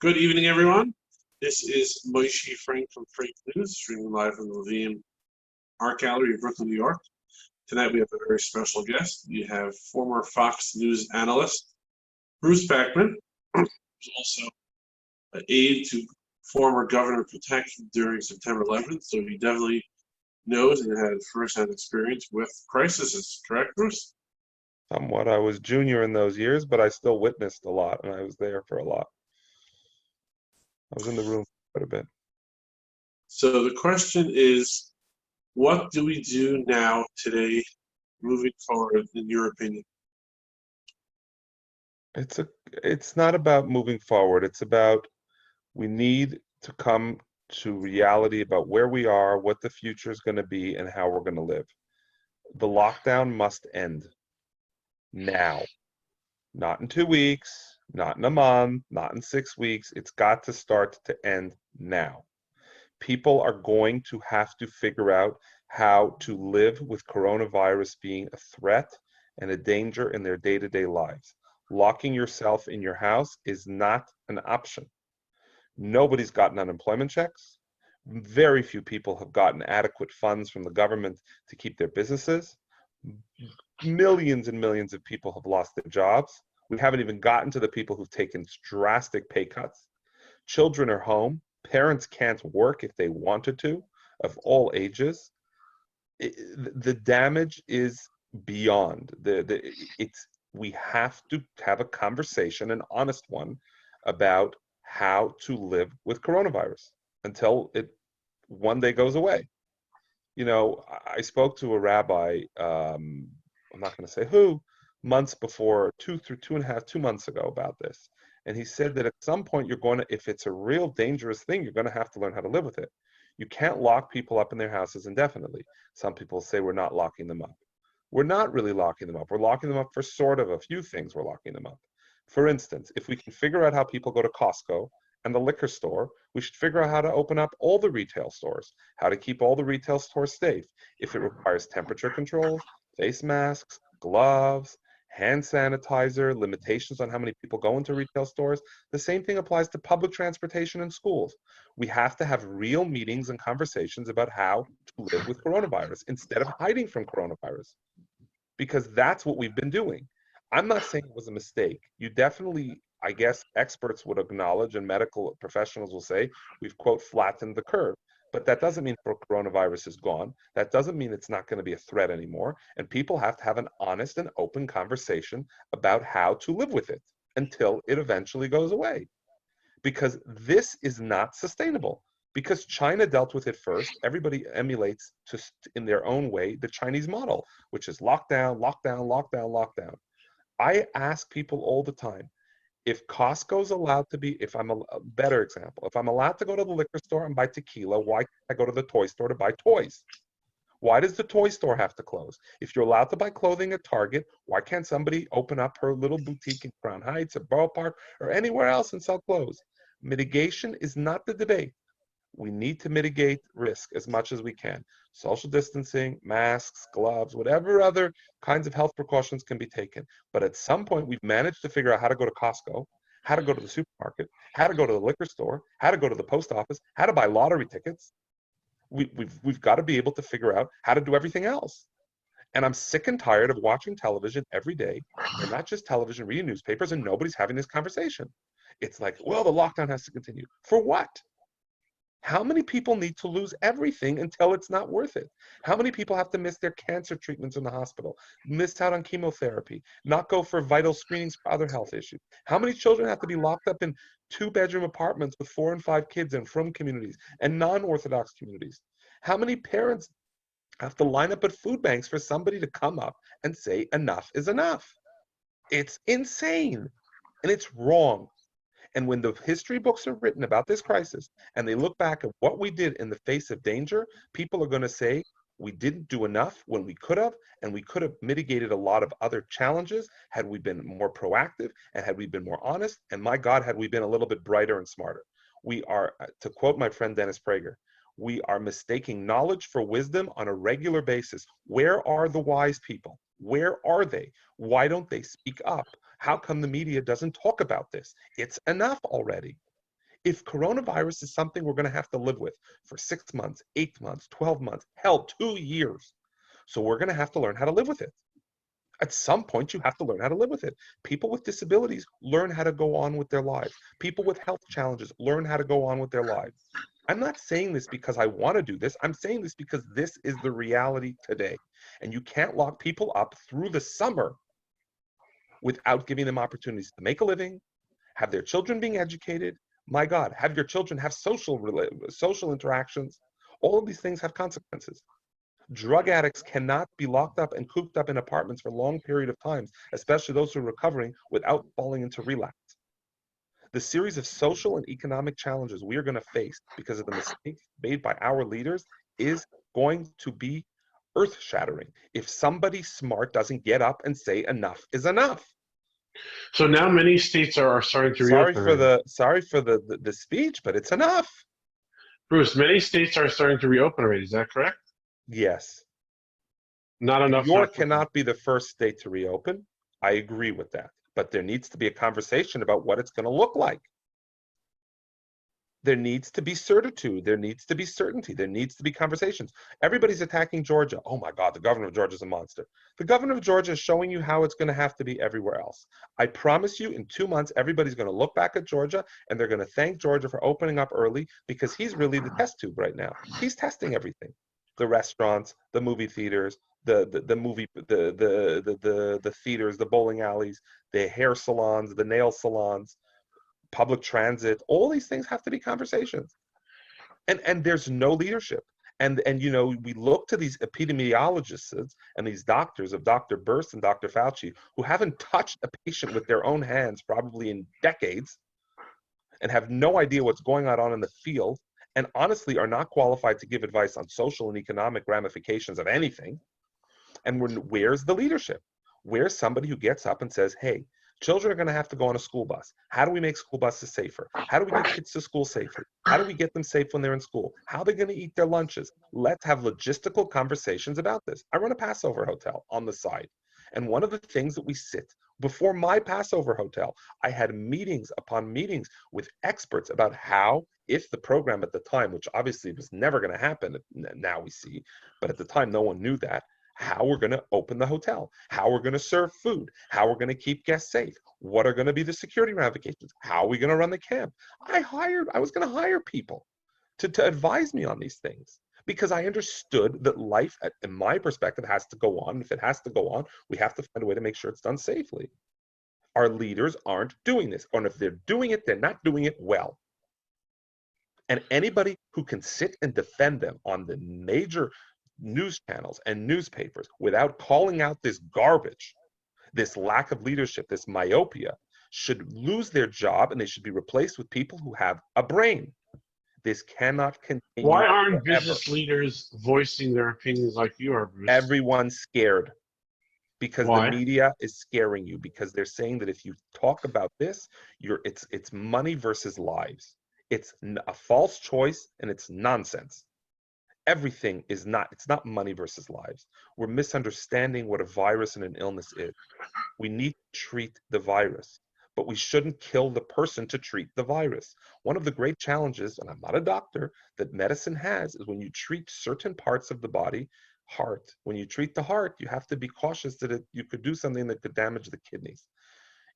Good evening, everyone. This is Moshe Frank from Frank News, streaming live from the Levine Art Gallery in Brooklyn, New York. Tonight we have a very special guest. We have former Fox News analyst Bruce Backman, who's also an aide to former Governor Protection during September 11th, so he definitely knows and had first-hand experience with crises. Correct, Bruce? Somewhat. I was junior in those years, but I still witnessed a lot, and I was there for a lot. I was in the room quite a bit. So the question is, what do we do now, today, moving forward, in your opinion? It's not about moving forward. It's about we need to come to reality about where we are, what the future is going to be, and how we're going to live. The lockdown must end now. Not in 2 weeks, not in a month, not in 6 weeks. It's got to start to end now. People are going to have to figure out how to live with coronavirus being a threat and a danger in their day-to-day lives. Locking yourself in your house is not an option. Nobody's gotten unemployment checks. Very few people have gotten adequate funds from the government to keep their businesses. Millions and millions of people have lost their jobs. We haven't even gotten to the people who've taken drastic pay cuts. Children are home. Parents can't work if they wanted to, of all ages. The damage is beyond. We have to have a conversation, an honest one, about how to live with coronavirus until it one day goes away. You know, I spoke to a rabbi, I'm not going to say who, months before, 2 months ago about this. And he said that at some point if it's a real dangerous thing, you're going to have to learn how to live with it. You can't lock people up in their houses indefinitely. Some people say we're not locking them up. We're not really locking them up. We're locking them up for sort of a few things we're locking them up. For instance, if we can figure out how people go to Costco and the liquor store, we should figure out how to open up all the retail stores, how to keep all the retail stores safe. If it requires temperature controls, face masks, gloves, hand sanitizer, limitations on how many people go into retail stores, the same thing applies to public transportation and schools. We have to have real meetings and conversations about how to live with coronavirus instead of hiding from coronavirus, because that's what we've been doing. I'm not saying it was a mistake. You definitely, I guess, experts would acknowledge and medical professionals will say we've, quote, flattened the curve. But that doesn't mean coronavirus is gone. That doesn't mean it's not going to be a threat anymore. And people have to have an honest and open conversation about how to live with it until it eventually goes away. Because this is not sustainable. Because China dealt with it first, everybody emulates in their own way the Chinese model, which is lockdown, lockdown, lockdown, lockdown. I ask people all the time, if Costco's allowed to be, if I'm a better example, if I'm allowed to go to the liquor store and buy tequila, why can't I go to the toy store to buy toys? Why does the toy store have to close? If you're allowed to buy clothing at Target, why can't somebody open up her little boutique in Crown Heights or Borough Park or anywhere else and sell clothes? Mitigation is not the debate. We need to mitigate risk as much as we can. Social distancing, masks, gloves, whatever other kinds of health precautions can be taken. But at some point, we've managed to figure out how to go to Costco, how to go to the supermarket, how to go to the liquor store, how to go to the post office, how to buy lottery tickets. We've got to be able to figure out how to do everything else. And I'm sick and tired of watching television every day, and not just television, reading newspapers, and nobody's having this conversation. It's like, well, the lockdown has to continue. For what? How many people need to lose everything until it's not worth it? How many people have to miss their cancer treatments in the hospital, miss out on chemotherapy, not go for vital screenings for other health issues? How many children have to be locked up in two-bedroom apartments with 4 and 5 kids in from communities and non-Orthodox communities? How many parents have to line up at food banks for somebody to come up and say enough is enough? It's insane, and it's wrong. And when the history books are written about this crisis and they look back at what we did in the face of danger, people are going to say we didn't do enough when we could have, and we could have mitigated a lot of other challenges had we been more proactive and had we been more honest. And my God, had we been a little bit brighter and smarter. We are, to quote my friend Dennis Prager, we are mistaking knowledge for wisdom on a regular basis. Where are the wise people? Where are they? Why don't they speak up? How come the media doesn't talk about this? It's enough already. If coronavirus is something we're going to have to live with for 6 months, 8 months, 12 months, hell, 2 years. So we're going to have to learn how to live with it. At some point, you have to learn how to live with it. People with disabilities learn how to go on with their lives. People with health challenges learn how to go on with their lives. I'm not saying this because I want to do this. I'm saying this because this is the reality today. And you can't lock people up through the summer without giving them opportunities to make a living, have their children being educated. My God, have your children have social interactions. All of these things have consequences. Drug addicts cannot be locked up and cooped up in apartments for a long period of times, especially those who are recovering, without falling into relapse. The series of social and economic challenges we are going to face because of the mistakes made by our leaders is going to be earth-shattering if somebody smart doesn't get up and say enough is enough. So now many states are starting to Sorry reopen. for the speech, but it's enough. Bruce, many states are starting to reopen already. Is that correct? Yes. Not New enough. York cannot be the first state to reopen. I agree with that. But there needs to be a conversation about what it's going to look like. There needs to be certitude. There needs to be certainty. There needs to be conversations. Everybody's attacking Georgia. Oh my God, the governor of Georgia is a monster. The governor of Georgia is showing you how it's going to have to be everywhere else. I promise you, in 2 months, everybody's going to look back at Georgia and they're going to thank Georgia for opening up early because he's really the test tube right now. He's testing everything. The restaurants, the movie theaters, the theaters, the bowling alleys, the hair salons, the nail salons, public transit. All these things have to be conversations, and there's no leadership. And you know, we look to these epidemiologists and these doctors of Dr. Burst and Dr. Fauci who haven't touched a patient with their own hands probably in decades and have no idea what's going on in the field, and honestly are not qualified to give advice on social and economic ramifications of anything. And where's the leadership? Where's somebody who gets up and says, hey, children are going to have to go on a school bus. How do we make school buses safer? How do we get kids to school safely? How do we get them safe when they're in school? How are they going to eat their lunches? Let's have logistical conversations about this. I run a Passover hotel on the side. And one of the things that we sit before my Passover hotel, I had meetings upon meetings with experts about how, if the program at the time, which obviously was never going to happen, now we see, but at the time no one knew that, how we're going to open the hotel, how we're going to serve food, how we're going to keep guests safe, what are going to be the security ramifications, how are we going to run the camp. I was going to hire people to advise me on these things because I understood that life, in my perspective, has to go on. If it has to go on, we have to find a way to make sure it's done safely. Our leaders aren't doing this, and if they're doing it, they're not doing it well. And anybody who can sit and defend them on the major news channels and newspapers without calling out this garbage, this lack of leadership, this myopia, should lose their job and they should be replaced with people who have a brain. This cannot continue. Why aren't forever. business leaders voicing their opinions like you are, Bruce? Everyone's scared because Why? the media is scaring you because they're saying that if you talk about this, it's money versus lives. It's a false choice and it's nonsense. Everything is not, it's not money versus lives. We're misunderstanding what a virus and an illness is. We need to treat the virus, but we shouldn't kill the person to treat the virus. One of the great challenges, and I'm not a doctor, that medicine has is when you treat certain parts of the body, heart, when you treat the heart, you have to be cautious that you could do something that could damage the kidneys.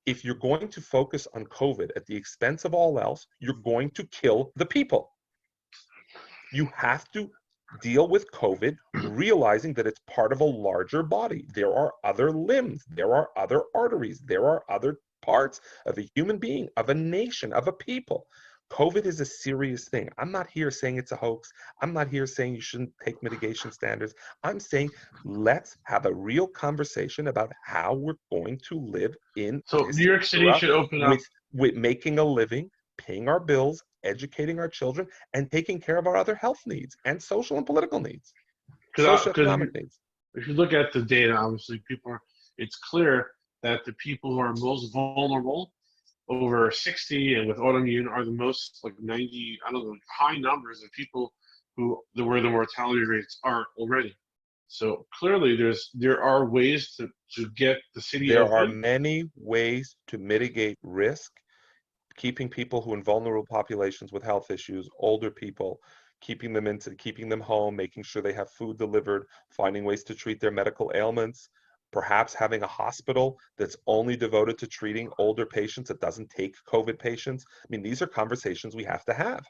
If you're going to focus on COVID at the expense of all else, you're going to kill the people. You have to deal with COVID, realizing that it's part of a larger body. There are other limbs, there are other arteries, there are other parts of a human being, of a nation, of a people. COVID is a serious thing. I'm not here saying it's a hoax. I'm not here saying you shouldn't take mitigation standards. I'm saying let's have a real conversation about how we're going to live in So this New York City era should open up. with making a living, paying our bills, educating our children, and taking care of our other health needs and social and political needs, Because socioeconomic needs. if you look at the data, obviously it's clear that the people who are most vulnerable, over 60 and with autoimmune, are the most, like 90, I don't know, high numbers of people where the mortality rates are already. So clearly there are ways to get the city There are open. many ways to mitigate risk. keeping people who in vulnerable populations with health issues, older people, keeping them home, making sure they have food delivered, finding ways to treat their medical ailments, perhaps having a hospital that's only devoted to treating older patients that doesn't take COVID patients. I mean, these are conversations we have to have.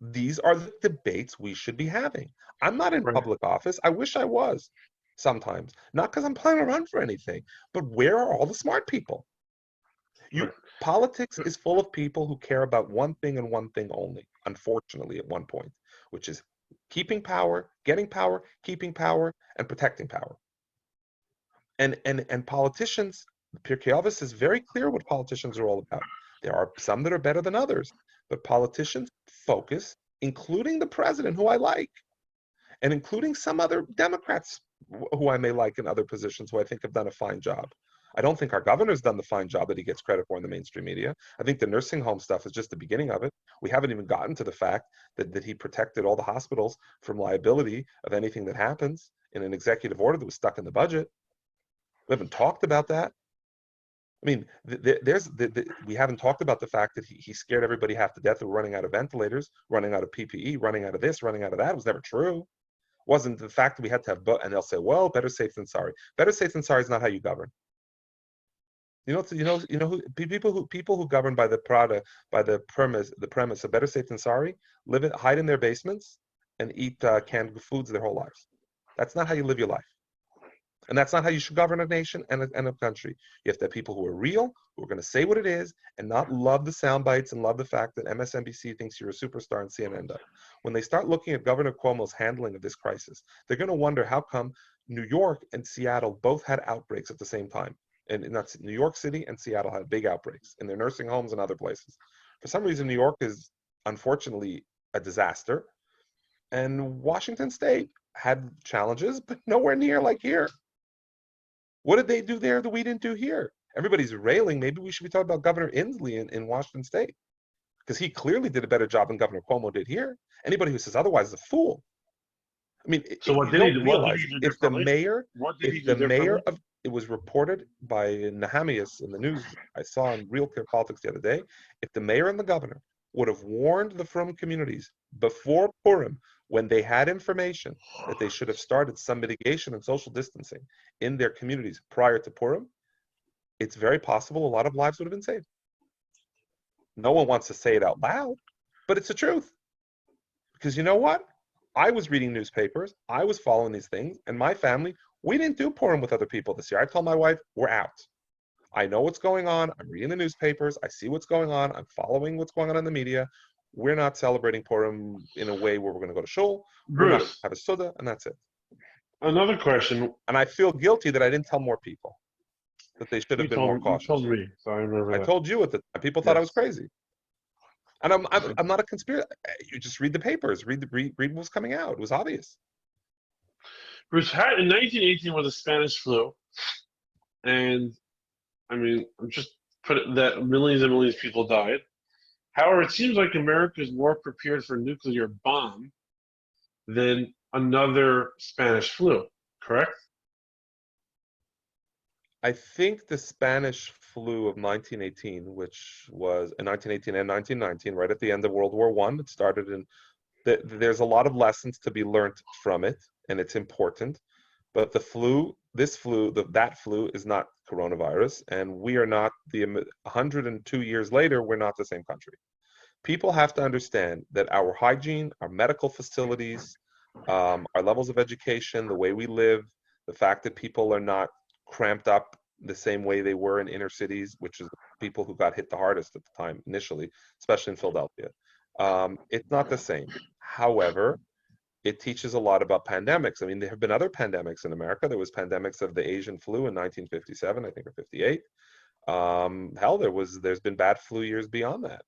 These are the debates we should be having. I'm not in Right. public office. I wish I was sometimes. Not because I'm planning to run for anything, but where are all the smart people? Right. Politics is full of people who care about one thing and one thing only, unfortunately, at one point, which is keeping power, getting power, keeping power, and protecting power. And politicians, Pirkei Avos is very clear what politicians are all about. There are some that are better than others, but politicians focus, including the president, who I like, and including some other Democrats who I may like in other positions who I think have done a fine job. I don't think our governor's done the fine job that he gets credit for in the mainstream media. I think the nursing home stuff is just the beginning of it. We haven't even gotten to the fact that he protected all the hospitals from liability of anything that happens in an executive order that was stuck in the budget. We haven't talked about that. I mean, we haven't talked about the fact that he scared everybody half to death of running out of ventilators, running out of PPE, running out of this, running out of that. It was never true. Wasn't the fact that we had to have, and they'll say, well, better safe than sorry. Better safe than sorry is not how you govern. People who govern by the premise of better safe than sorry, hide in their basements and eat canned foods their whole lives. That's not how you live your life. And that's not how you should govern a nation and a country. You have to have people who are real, who are going to say what it is, and not love the sound bites and love the fact that MSNBC thinks you're a superstar and CNN does. When they start looking at Governor Cuomo's handling of this crisis, they're going to wonder how come New York and Seattle both had outbreaks at the same time. And that's New York City and Seattle had big outbreaks in their nursing homes and other places. For some reason, New York is unfortunately a disaster. And Washington State had challenges, but nowhere near like here. What did they do there that we didn't do here? Everybody's railing. Maybe we should be talking about Governor Inslee in Washington State, because he clearly did a better job than Governor Cuomo did here. Anybody who says otherwise is a fool. I mean, So if what you did he don't do? What did realize he it, do if the differently? mayor, What did he if do the mayor differently? of, it was reported by Nahamias in the news, I saw in Real Clear Politics the other day, if the mayor and the governor would have warned the Frum communities before Purim, when they had information that they should have started some mitigation and social distancing in their communities prior to Purim, it's very possible a lot of lives would have been saved. No one wants to say it out loud, but it's the truth. Because you know what? I was reading newspapers, I was following these things, and my family, we didn't do Purim with other people this year. I told my wife, we're out. I know what's going on. I'm reading the newspapers. I see what's going on. I'm following what's going on in the media. We're not celebrating Purim in a way where we're going to go to shul. We're not going to Bruce, have a suda, and that's it. another question. And I feel guilty that I didn't tell more people that they should have been more You told cautious. me, so I remember I that. told you at the time. People thought I was Yes. crazy. And I'm not a conspiracy. You just read the papers, read what was coming out. It was obvious. Bruce, in 1918 was the Spanish flu, and I mean, I'm just put it that millions and millions of people died. However, it seems like America is more prepared for a nuclear bomb than another Spanish flu, correct? I think the Spanish flu of 1918, which was in 1918 and 1919, right at the end of World War I, it started in. There's a lot of lessons to be learned from it, and it's important. But the flu, that flu is not coronavirus, and we are not 102 years later, we're not the same country. People have to understand that our hygiene, our medical facilities, our levels of education, the way we live, the fact that people are not cramped up the same way they were in inner cities, which is people who got hit the hardest at the time initially, especially in Philadelphia. It's not the same. However, it teaches a lot about pandemics. I mean, there have been other pandemics in America. There was pandemics of the Asian flu in 1957, I think, or 58. Hell, there's been bad flu years beyond that.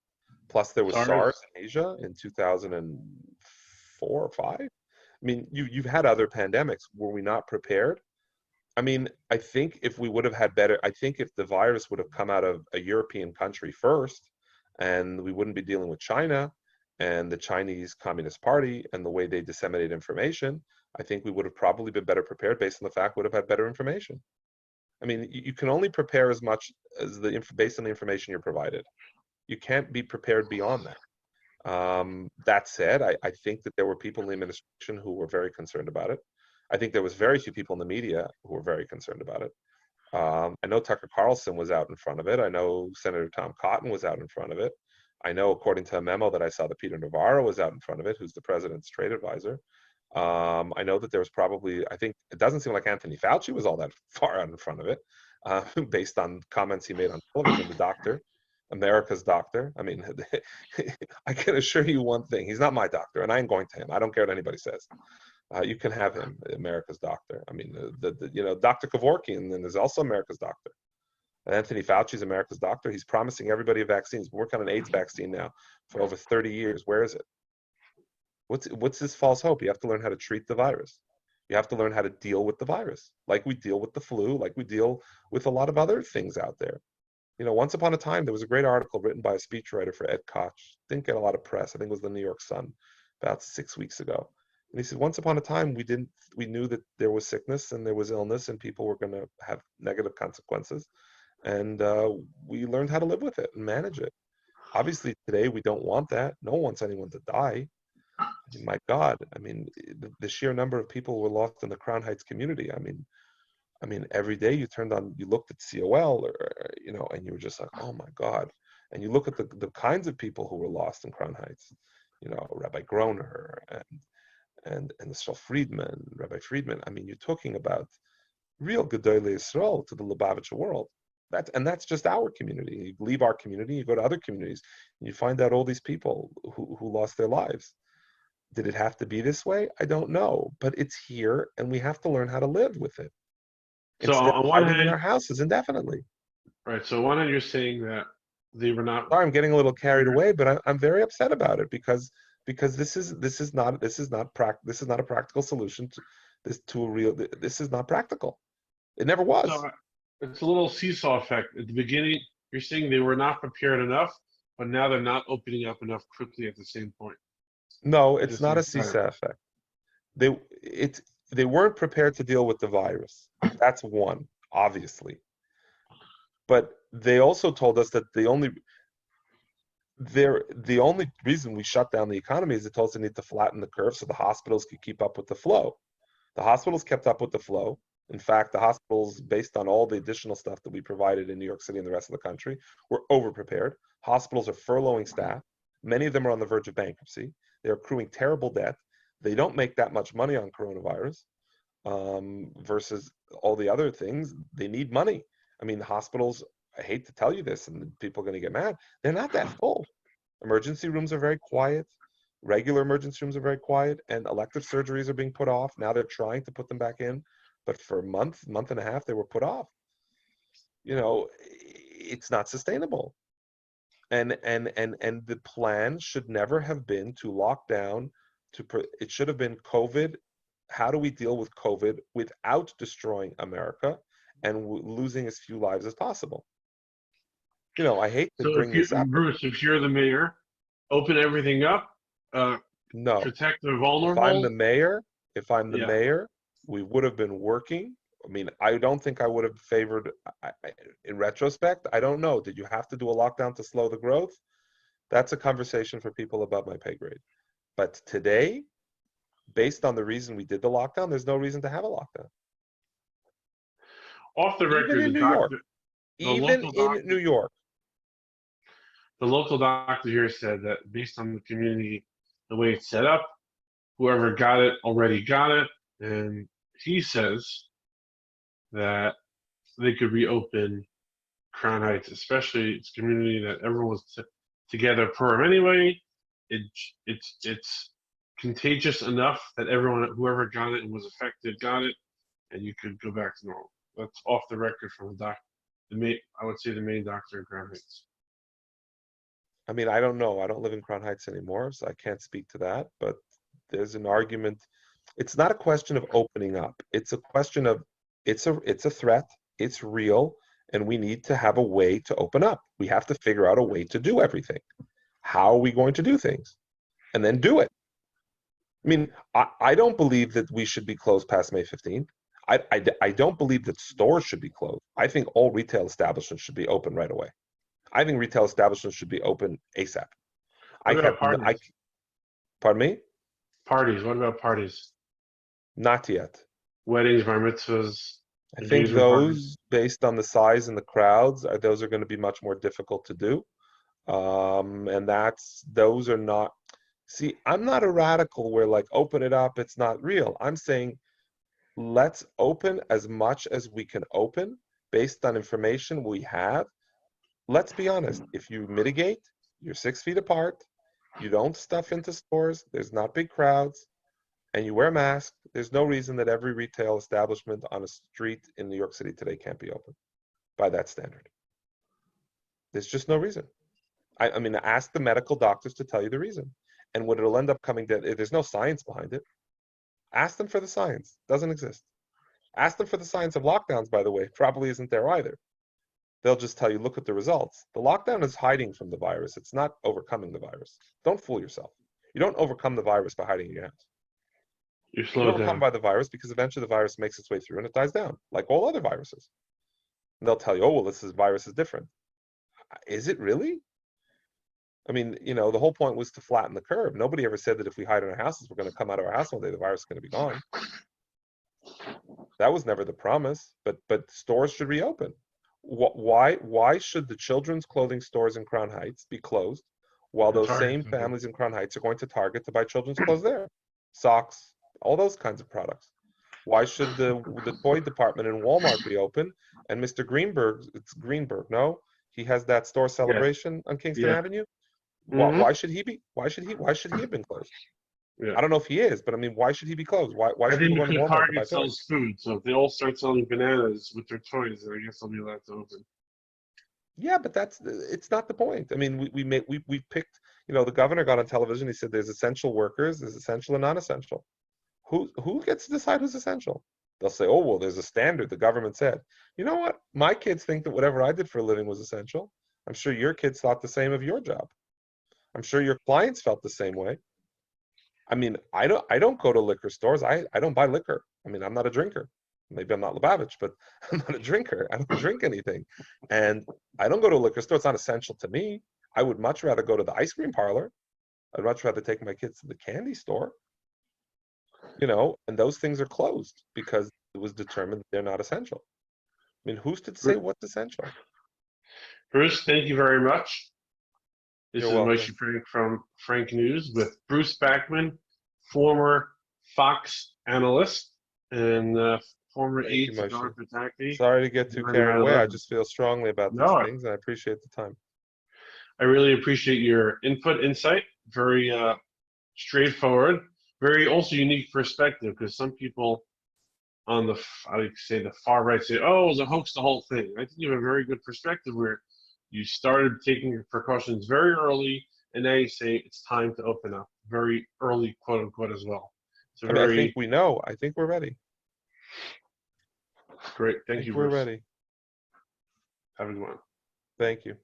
Plus, there was SARS. SARS in Asia in 2004 or five. I mean, you've had other pandemics. Were we not prepared? I mean, I think if we would have had better, I think if the virus would have come out of a European country first, and we wouldn't be dealing with China and the Chinese Communist Party and the way they disseminate information, I think we would have probably been better prepared based on the fact we would have had better information. I mean, you can only prepare as much as based on the information you're provided. You can't be prepared beyond that. That said, I think that there were people in the administration who were very concerned about it. I think there was very few people in the media who were very concerned about it. I know Tucker Carlson was out in front of it. I know Senator Tom Cotton was out in front of it. I know, according to a memo that I saw, that Peter Navarro was out in front of it, who's the president's trade advisor. I know that there was probably, I think it doesn't seem like Anthony Fauci was all that far out in front of it, based on comments he made on television, the doctor, America's doctor. I mean, I can assure you one thing, he's not my doctor, and I ain't going to him. I don't care what anybody says. You can have him, America's doctor. I mean, Dr. Kevorkian then is also America's doctor. Anthony Fauci is America's doctor. He's promising everybody a vaccine. He's working on an AIDS vaccine now for over 30 years. Where is it? What's this false hope? You have to learn how to treat the virus. You have to learn how to deal with the virus, like we deal with the flu, like we deal with a lot of other things out there. Once upon a time, there was a great article written by a speechwriter for Ed Koch. Didn't get a lot of press. I think it was the New York Sun about 6 weeks ago. And he said, once upon a time, we knew that there was sickness and there was illness and people were going to have negative consequences. And we learned how to live with it and manage it. Obviously, today, we don't want that. No one wants anyone to die. I mean, my God, I mean, the sheer number of people who were lost in the Crown Heights community. I mean, every day you looked at COL, and you were just like, oh my God. And you look at the kinds of people who were lost in Crown Heights, Rabbi Groner and the Shel Friedman, Rabbi Friedman. I mean, you're talking about real Gedolei Yisrael to the Lubavitcher world. That's just our community. You leave our community, you go to other communities, and you find out all these people who lost their lives. Did it have to be this way? I don't know, but it's here, and we have to learn how to live with it. So Instead on of one hiding in hand, our houses indefinitely. right. So on one hand, you're saying that they were not. Sorry, I'm getting a little carried away, but I'm very upset about it because this is not a practical solution this is not practical. It never was. So it's a little seesaw effect. At the beginning, you're saying they were not prepared enough, but now they're not opening up enough quickly at the same point. No, it's not a seesaw effect. They weren't prepared to deal with the virus. That's one, obviously. But they also told us that the only reason we shut down the economy is they told us they need to flatten the curve so the hospitals could keep up with the flow. The hospitals kept up with the flow. In fact, the hospitals, based on all the additional stuff that we provided in New York City and the rest of the country, were over-prepared. Hospitals are furloughing staff. Many of them are on the verge of bankruptcy. They're accruing terrible debt. They don't make that much money on coronavirus versus all the other things. They need money. I mean, the hospitals, I hate to tell you this, and people are going to get mad, they're not that full. Emergency rooms are very quiet. Regular emergency rooms are very quiet, and elective surgeries are being put off. Now they're trying to put them back in, but for a month and a half, they were put off. It's not sustainable. And the plan should never have been to lock down. It should have been COVID. How do we deal with COVID without destroying America and losing as few lives as possible? I hate to bring this up. Bruce, if you're the mayor, open everything up. No. Protect the vulnerable. If I'm the mayor, we would have been working. I mean, I don't think I would have favored, in retrospect, I don't know. Did you have to do a lockdown to slow the growth? That's a conversation for people above my pay grade. But today, based on the reason we did the lockdown, there's no reason to have a lockdown. Off the record, Even in New York. The local doctor here said that based on the community, the way it's set up, whoever got it already got it. And he says that they could reopen Crown Heights, especially its community that everyone was together per anyway. It's contagious enough that whoever got it and was affected got it, and you could go back to normal. That's off the record from the doctor. I would say the main doctor in Crown Heights. I mean, I don't know. I don't live in Crown Heights anymore, so I can't speak to that. But there's an argument. It's not a question of opening up. It's a question of it's a threat. It's real, and we need to have a way to open up. We have to figure out a way to do everything. How are we going to do things? And then do it. I mean, I don't believe that we should be closed past May 15th. I don't believe that stores should be closed. I think all retail establishments should be open right away. I think retail establishments should be open ASAP. What about parties? Pardon me? Parties. What about parties? Not yet. Weddings, bar mitzvahs, I think engagement parties. those, based on the size and the crowds, those are going to be much more difficult to do. And those are not, see, I'm not a radical where like open it up, it's not real. I'm saying let's open as much as we can open based on information we have. Let's be honest, if you mitigate, you're 6 feet apart, you don't stuff into stores, there's not big crowds, and you wear a mask, there's no reason that every retail establishment on a street in New York City today can't be open by that standard. There's just no reason. I mean, ask the medical doctors to tell you the reason. And what it'll end up coming to, there's no science behind it. Ask them for the science. Doesn't exist. Ask them for the science of lockdowns, by the way. Probably isn't there either. They'll just tell you, look at the results. The lockdown is hiding from the virus. It's not overcoming the virus. Don't fool yourself. You don't overcome the virus by hiding in your house. You You slow overcome down. by the virus because eventually the virus makes its way through and it dies down, like all other viruses. And they'll tell you, oh, well, this virus is different. Is it really? I mean, the whole point was to flatten the curve. Nobody ever said that if we hide in our houses, we're going to come out of our house one day, the virus is going to be gone. That was never the promise, but stores should reopen. Why should the children's clothing stores in Crown Heights be closed while The those Target same Center. families in Crown Heights are going to Target to buy children's clothes there? Socks, all those kinds of products. Why should the toy department in Walmart be open and Mr. Greenberg, no? He has that store Celebration on Kingston Yeah. Avenue. Mhm. Why should he have been closed? Yeah. I don't know if he is, but I mean, why should he be closed? Why I should think people go to because Walmart to buy Target toys? sells food, so if they all start selling bananas with their toys, then I guess they'll be allowed to open. Yeah, but it's not the point. I mean, we picked, the governor got on television, he said there's essential workers, there's essential and non-essential. Who gets to decide who's essential? They'll say, oh, well, there's a standard, the government said. You know what? My kids think that whatever I did for a living was essential. I'm sure your kids thought the same of your job. I'm sure your clients felt the same way. I mean, I don't go to liquor stores. I don't buy liquor. I mean, I'm not a drinker. Maybe I'm not Lubavitch, but I'm not a drinker. I don't drink anything. And I don't go to a liquor store. It's not essential to me. I would much rather go to the ice cream parlor. I'd much rather take my kids to the candy store. And those things are closed because it was determined they're not essential. I mean, who's to say what's essential? Bruce, thank you very much. This You're is welcome. Moshe Frank from Frank News with Bruce Backman, former Fox analyst and former Thank you, aide to Moshe. John Pataki. Sorry to get too during carried away. I 9/11. just feel strongly about these No, things, and I appreciate the time. I really appreciate your insight. Very straightforward, very also unique perspective because some people on I would say the far right say, "Oh, it was a hoax, the whole thing." I think you have a very good perspective where you started taking your precautions very early, and now you say it's time to open up very early, quote unquote, as well. So I mean, I very think we know. I think we're ready. great. I Thank think you, we're Bruce. ready. Have a good one. Thank you.